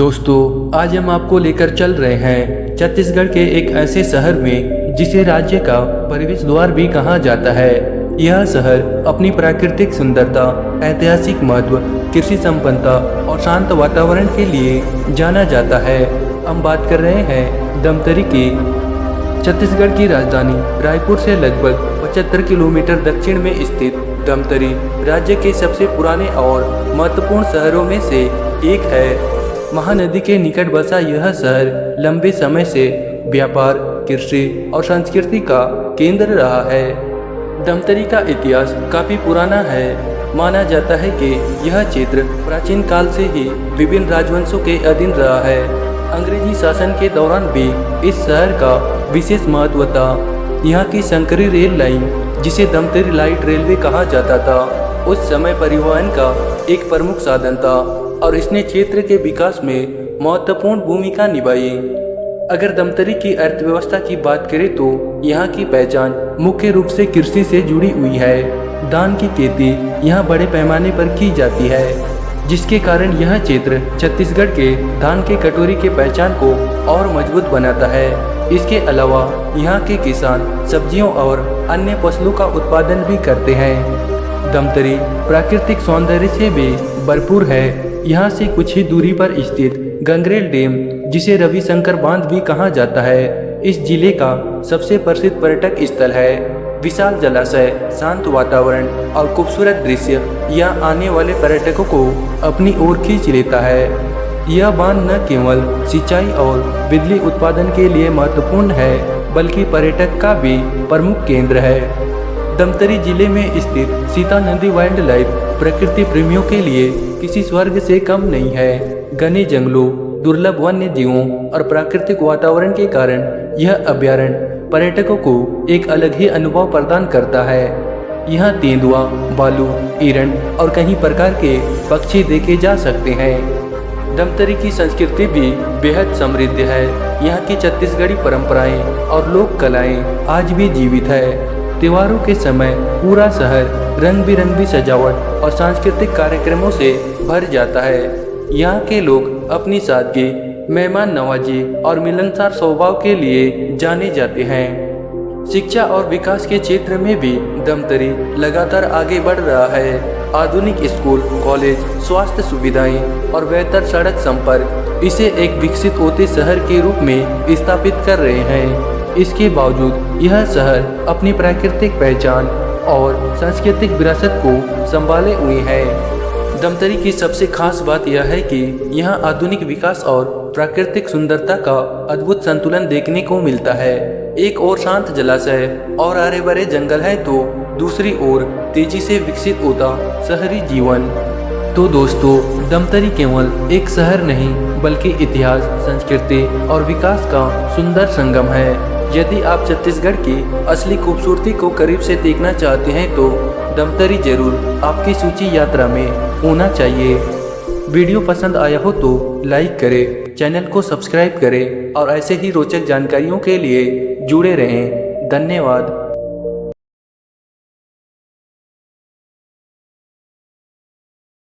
दोस्तों, आज हम आपको लेकर चल रहे हैं छत्तीसगढ़ के एक ऐसे शहर में जिसे राज्य का प्रवेश द्वार भी कहा जाता है। यह शहर अपनी प्राकृतिक सुंदरता, ऐतिहासिक महत्व, कृषि संपन्नता और शांत वातावरण के लिए जाना जाता है। हम बात कर रहे हैं धमतरी की। छत्तीसगढ़ की राजधानी रायपुर से लगभग 75 किलोमीटर दक्षिण में स्थित धमतरी राज्य के सबसे पुराने और महत्वपूर्ण शहरों में से एक है। महानदी के निकट बसा यह शहर लंबे समय से व्यापार, कृषि और संस्कृति का केंद्र रहा है। धमतरी का इतिहास काफी पुराना है। माना जाता है कि यह क्षेत्र प्राचीन काल से ही विभिन्न राजवंशों के अधीन रहा है। अंग्रेजी शासन के दौरान भी इस शहर का विशेष महत्व था। यहाँ की संकरी रेल लाइन, जिसे धमतरी लाइट रेलवे कहा जाता था, उस समय परिवहन का एक प्रमुख साधन था और इसने क्षेत्र के विकास में महत्वपूर्ण भूमिका निभाई। अगर धमतरी की अर्थव्यवस्था की बात करें तो यहाँ की पहचान मुख्य रूप से कृषि से जुड़ी हुई है। धान की खेती यहाँ बड़े पैमाने पर की जाती है, जिसके कारण यह क्षेत्र छत्तीसगढ़ के धान के कटोरी के पहचान को और मजबूत बनाता है। इसके अलावा यहाँ के किसान सब्जियों और अन्य फसलों का उत्पादन भी करते हैं। धमतरी प्राकृतिक सौंदर्य से भी भरपूर है। यहाँ से कुछ ही दूरी पर स्थित गंगरेल डैम, जिसे रविशंकर बांध भी कहा जाता है, इस जिले का सबसे प्रसिद्ध पर्यटक स्थल है। विशाल जलाशय, शांत वातावरण और खूबसूरत दृश्य यहाँ आने वाले पर्यटकों को अपनी ओर खींच लेता है। यह बांध न केवल सिंचाई और बिजली उत्पादन के लिए महत्वपूर्ण है, बल्कि पर्यटक का भी प्रमुख केंद्र है। धमतरी जिले में स्थित सीता नदी वाइल्ड लाइफ प्रकृति प्रेमियों के लिए किसी स्वर्ग से कम नहीं है। घने जंगलों, दुर्लभ वन्य जीवों और प्राकृतिक वातावरण के कारण यह अभयारण्य पर्यटकों को एक अलग ही अनुभव प्रदान करता है। यहाँ तेंदुआ, भालू, हिरण और कई प्रकार के पक्षी देखे जा सकते हैं। धमतरी की संस्कृति भी बेहद समृद्ध है। यहाँ की छत्तीसगढ़ी परंपराएं और लोक कलाएं आज भी जीवित है। त्योहारों के समय पूरा शहर रंग बिरंगी सजावट और सांस्कृतिक कार्यक्रमों से भर जाता है। यहाँ के लोग अपनी सादगी, मेहमान नवाजी और मिलनसार स्वभाव के लिए जाने जाते हैं। शिक्षा और विकास के क्षेत्र में भी धमतरी लगातार आगे बढ़ रहा है। आधुनिक स्कूल, कॉलेज, स्वास्थ्य सुविधाएं और बेहतर सड़क संपर्क इसे एक विकसित होते शहर के रूप में स्थापित कर रहे हैं। इसके बावजूद यह शहर अपनी प्राकृतिक पहचान और सांस्कृतिक विरासत को संभाले हुए है। धमतरी की सबसे खास बात यह है कि यहाँ आधुनिक विकास और प्राकृतिक सुंदरता का अद्भुत संतुलन देखने को मिलता है। एक ओर शांत जलाशय और हरे भरे जंगल है, तो दूसरी ओर तेजी से विकसित होता शहरी जीवन। तो दोस्तों, धमतरी केवल एक शहर नहीं, बल्कि इतिहास, संस्कृति और विकास का सुंदर संगम है। यदि आप छत्तीसगढ़ की असली खूबसूरती को करीब से देखना चाहते हैं तो धमतरी जरूर आपकी सूची यात्रा में होना चाहिए। वीडियो पसंद आया हो तो लाइक करें, चैनल को सब्सक्राइब करें और ऐसे ही रोचक जानकारियों के लिए जुड़े रहें। धन्यवाद।